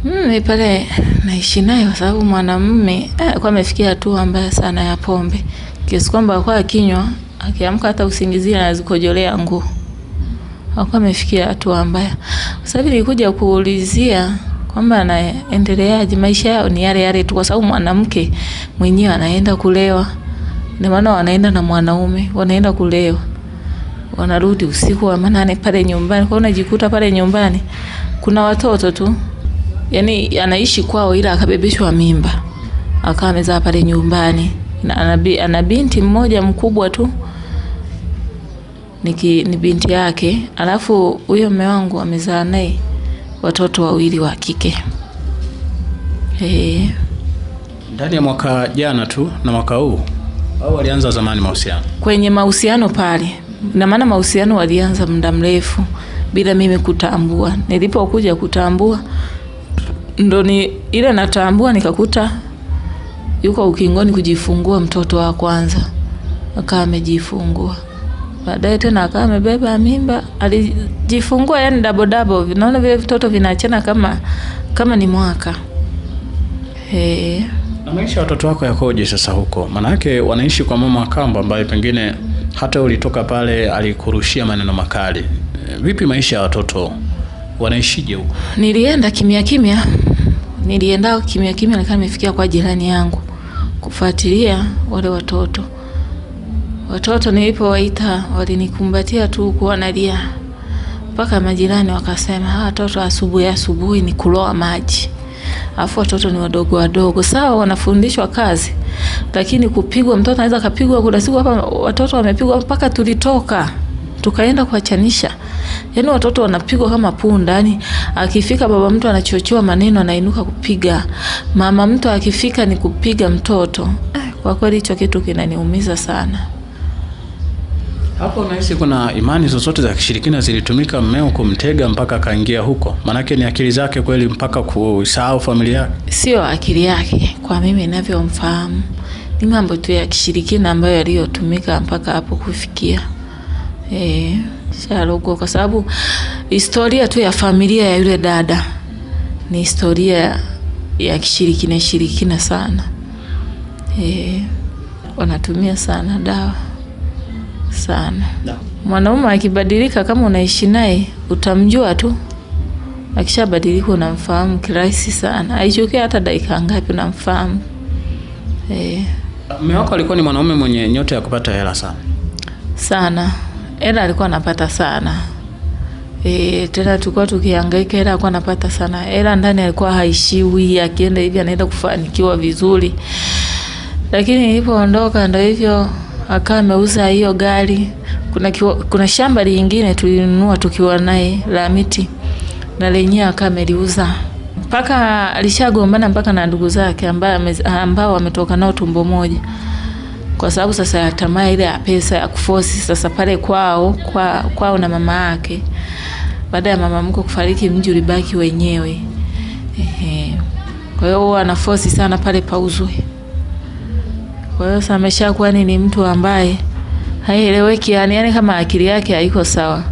A: Mimi pale naishi naye kwa sababu mwanamume alikuwa amefikia hatua mbaya sana ya pombe. Kiasi kwamba alikuwa akinywa, akiamka hata usingizini anazikojolea nguo. Alikuwa amefikia hatua mbaya. Sasa hivi nilikuja kuulizia kwamba anaendeleaje, maisha yao ni yale yale tu, kwa sababu mwanamke mwenyewe anaenda kulewa. Ndio maana wanaenda na mwanaume, wanaenda kulewa. Wanarudi usiku wa manane pale nyumbani. Kwa unajikuta pale nyumbani kuna watoto tu. Yaani anaishi kwao ila akabebeshwa mimba. Akawa amezaa pale nyumbani. Ana binti mmoja mkubwa tu. Ni binti yake. Alafu huyo mume wangu amezaa naye watoto 2 wa kike.
B: Ndani ya mwaka jana tu na mwaka huu au walianza zamani mahusiano? Kwenye
A: mahusiano pale. Na maana mahusiano walianza muda mrefu bila mimi kutambua. Nilipokuja kutambua ndo ile natambua nikakuta yuko ukingoni kujifungua mtoto wa kwanza. Akawa amejifungua. Baadaye tena akawa amebeba mimba, alijifungua yani double. Vinaona vile vitoto vinaachana kama ni mwaka.
B: Na maisha watoto wako yakoje sasa huko? Maana yake wanaishi kwa mama Kamba ambaye pengine hata ulitoka pale alikurushia maneno makali. Vipi maisha ya watoto wanaishije huko?
A: Nilienda kimya kimya nikaa nimefikia kwa jirani yangu kufuatilia wale watoto. Watoto nilipowaita walinikumbatia tu kuwa nalia. Mpaka majirani wakasema watoto asubuhi ni kuloa maji. Alafu watoto ni wadogo. Sawa wanafundishwa kazi. Lakini kupigwa, mtoto anaweza kapigwa. Kuna siku hapa watoto wamepigwa mpaka tulitoka. Tukaenda kuachanisha. Yaani watoto wanapigwa kama punda. Yaani akifika baba mtu anachochoa maneno anainuka kupiga. Mama mtu akifika ni kupiga mtoto. Kwa kweli hicho kitu kinaniumiza sana.
B: Hapo unahisi kuna imani zozote za kishirikina zilitumika mmeo kumtega mpaka akaingia huko? Manake ni akili zake kweli mpaka kusahau familia yake?
A: Sio akili yake, kwa mimi ninavyomfahamu. Ni mambo tu ya kishirikina ambayo yaliyotumika mpaka hapo kufikia. Sharugo kwa sababu historia tu ya familia ya yule dada ni historia ya kishirikina sana. Wanatumia sana dawa sana. Mwanaume akibadilika kama unaishi naye utamjua tu. Akishabadilika unamfahamu kirahisi sana. Haichukui hata dakika ngapi unamfahamu.
B: Mume wako alikuwa ni mwanaume mwenye nyota ya kupata hela
A: sana. Hela alikuwa anapata sana. Tena tulikuwa tukihangaika, hela alikuwa anapata sana. Hela ndani alikuwa haishiwi, akienda hivi anaenda kufanikiwa vizuri. Lakini nilipoondoka ndio hivyo akawa ameuza hiyo gari. Kuna shamba lingine tulinunua tukiwa naye la miti. Na lenyewe akawa ameliuza. Mpaka alishagombana mpaka na ndugu zake ambao wametoka nao tumbo moja. Kwa sababu sasa ya tamaa ile ya pesa ya kuforce sasa pale kwao na mama yake. Baada ya mama mko kufariki mji ulibaki wenyewe. Kwa hiyo ana force sana pale pauzwe. Kwa hiyo sasa ameshakuwa ni mtu ambaye haieleweki, yani kama akili yake haiko sawa.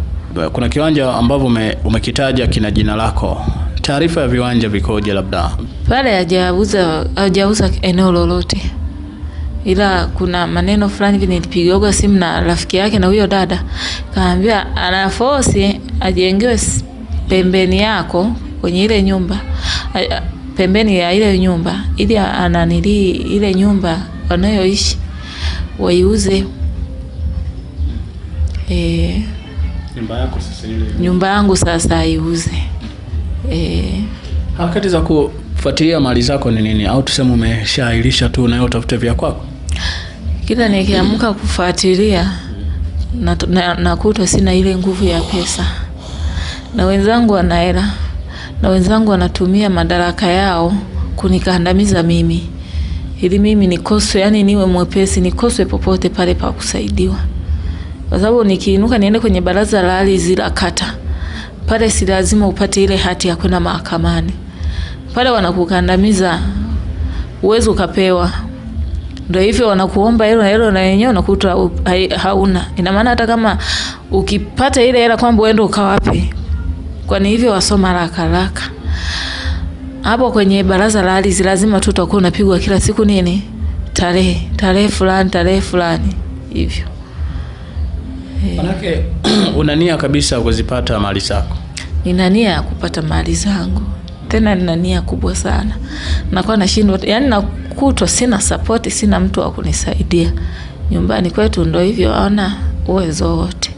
B: Kuna kiwanja ambavyo umekitaja kina jina lako. Taarifa ya viwanja vikoje labda?
A: Pale hajauza eneo lolote. Ila kuna maneno fulani nilipigiwa simu na rafiki yake na huyo dada. Kaambia ana force ajengewe pembeni yako kwenye ile nyumba. Pembeni ya ile nyumba ili ananili ile nyumba wanayoishi waiuze. Nyumba yangu sasa aiuze.
B: Harakati za kufuatilia mali zako ni nini? Au tuseme umeshaahirisha tu na utafute vya kwako?
A: Kila nikiamka kufuatilia nakuta sina ile nguvu ya pesa, na wenzangu wana hela, na wenzangu wanatumia madaraka yao kunikandamiza mimi, ili mimi nikoswe, yani niwe mwepesi, nikoswe popote pale pa kusaidiwa. Kwa sababu nikiinuka niende kwenye baraza la ardhi la kata, pale si lazima upate ile hati ya kwenda mahakamani. Pale wanakukandamiza, uwezo ukapewa. Ndio hivyo wanakuomba hela na wenyewe unakuta hauna. Ina maana hata kama ukipata ile hela kwamba uende ukawape, kwani hivyo wasoma haraka. Hapo kwenye baraza la ardhi lazima tu utakuwa unapigwa kila siku nini? Tarehe fulani hivyo.
B: Manake una nia kabisa kuzipata mali zako?
A: Nina nia ya kupata mali zangu. Tena nina nia kubwa sana. Nakuwa nashindwa, yani nakutwa sina support, sina mtu wa kunisaidia. Nyumbani kwetu ndio hivyo, hawana uwezo wote.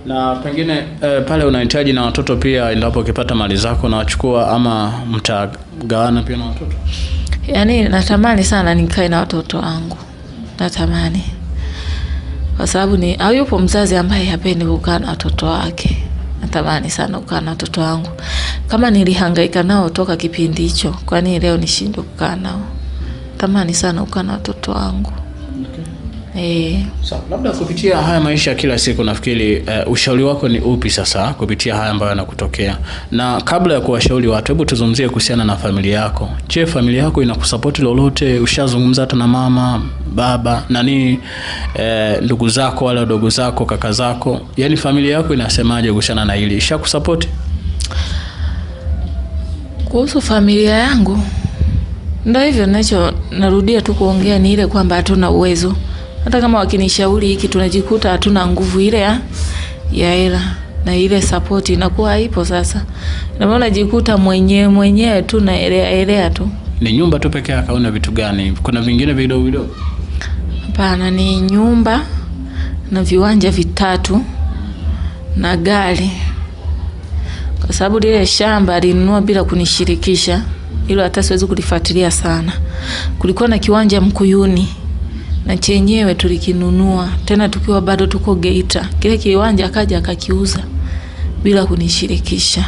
B: Na pengine pale unahitaji na watoto pia, endapo ukipata mali zako na wachukua, ama mtagawana pia na watoto?
A: Yani natamani sana nikae na watoto wangu. Natamani. Kwa sababu hayupo mzazi ambaye hapendi kukaa na watoto wake. Natamani sana kukaa na watoto wangu. Kama nilihangaika nao toka kipindi hicho, kwani leo nishindwe kukaa nao? Natamani sana kukaa na watoto wangu.
B: So, labda kupitia haya maisha kila siku, nafikiri ushauri wako ni upi sasa kupitia haya ambayo yanakutokea? Na kabla ya kuwashauri watu, hebu tuzungumzie kuhusiana na familia yako. Je, familia yako inakusupport lolote? Ushazungumza hata na mama, baba, ndugu zako, wala wadogo zako, kaka zako? Yaani familia yako inasemaje kuhusiana na hili? Ishakusupport?
A: Kuhusu familia yangu, ndio hivyo narudia tu kuongea, ni ile kwamba hatuna uwezo. Hata kama wakinishauri hiki, tunajikuta hatuna nguvu ile ya hela, na ile support inakuwa haipo. Sasa na maana najikuta mwenyewe tu na elea tu.
B: Ni nyumba tu pekee yake, una vitu gani? Kuna vingine vidogo?
A: Hapana, ni nyumba na viwanja 3 na gari. Kwa sababu lile shamba alinunua bila kunishirikisha, hilo hata siwezi kulifuatilia sana. Kulikuwa na kiwanja Mkuyuni, na chenyewe tulikinunua tena tukiwa bado tuko Geita. Kile kiwanja akaja akakiuza bila kunishirikisha.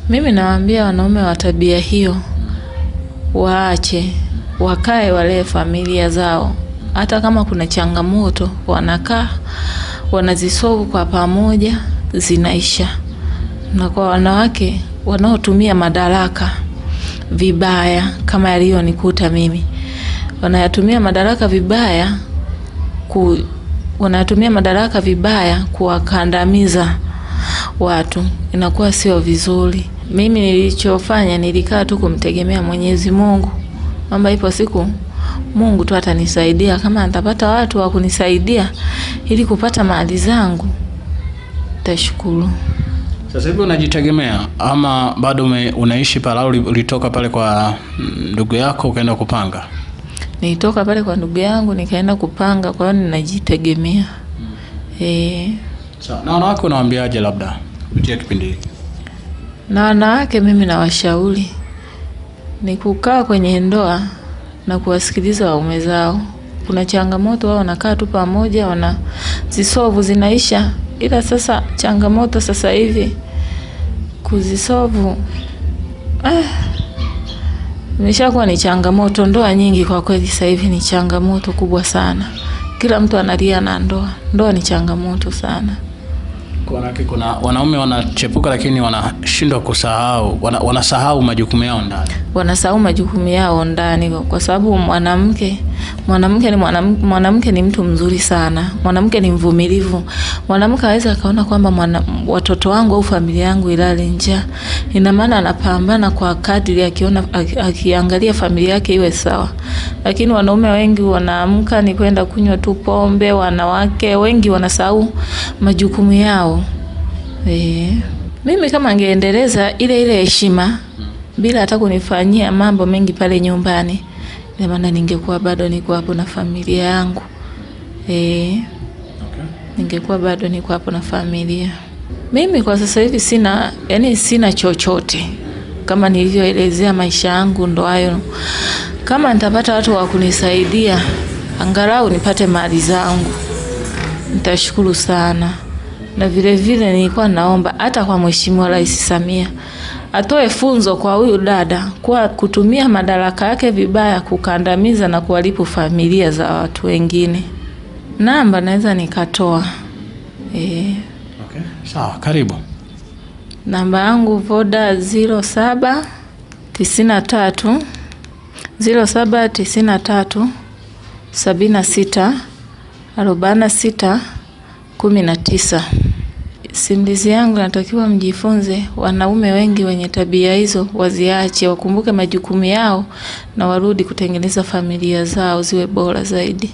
A: Mimi nawaambia wanaume wa tabia hiyo waache, wakae wale familia zao. Hata kama kuna changamoto, wanakaa wanazisolve kwa pamoja, zinaisha. Na kwa wanawake wanaotumia madaraka vibaya kama yaliyonikuta mimi, wanayatumia madaraka vibaya kuwakandamiza watu, inakuwa sio vizuri. Mimi nilichofanya, nilikaa tu kumtegemea Mwenyezi Mungu, kwamba ipo siku Mungu tu atanisaidia. Kama nitapata watu wa kunisaidia ili kupata mali zangu, tashukuru.
B: Sasa hivi unajitegemea ama bado unaishi pale, au ulitoka pale kwa ndugu yako ukaenda kupanga?
A: Nilitoka pale kwa ndugu yangu nikaenda kupanga, kwa hiyo ninajitegemea.
B: Sawa. Na wanawake unawaambiaje labda kupitia kipindi hiki?
A: Na wanawake mimi nawashauri ni kukaa kwenye ndoa na kuwasikiliza waume zao. Kuna changamoto wao wanakaa tu pamoja, wanazisolve, zinaisha. Ila sasa changamoto sasa hivi kuzisolve imeshakuwa ni changamoto. Ndoa nyingi kwa kweli sasa hivi ni changamoto kubwa sana. Kila mtu analia na ndoa. Ndoa ni changamoto sana.
B: Kuna wanaume wanachepuka, lakini wanashindwa kusahau, wanasahau majukumu yao ndani.
A: Wanasahau majukumu yao ndani, kwa sababu mwanamke ni mtu mzuri sana. Mwanamke ni mvumilivu. Mwanamke hawezi akaona kwamba watoto wangu au familia yangu ilale njaa. Ina maana anapambana kwa kadri akiangalia familia yake iwe sawa. Lakini wanaume wengi wanaamka ni kwenda kunywa tu pombe. Wanawake wengi wanasahau majukumu yao. Mimi kama angeendeleza ile heshima bila hata kunifanyia mambo mengi pale nyumbani, ina maana ningekuwa bado niko hapo na familia yangu. Ningekuwa bado niko hapo na familia. Mimi kwa sasa hivi sina chochote. Kama nilivyoelezea maisha yangu ndo hayo. Kama nitapata watu wa kunisaidia angalau nipate mali zangu. Nitashukuru sana. Na vile vile nilikuwa naomba hata kwa Mheshimiwa Rais Samia atoe funzo kwa huyu dada kwa kutumia madaraka yake vibaya kukandamiza na kuharibu familia za watu wengine. Namba naweza nikatoa.
B: Okay. Sawa, karibu.
A: Namba yangu Voda 0793 76 46 19. Simulizi yangu natakiwa mjifunze, wanaume wengi wenye tabia hizo waziache, wakumbuke majukumu yao na warudi kutengeneza familia zao ziwe bora zaidi.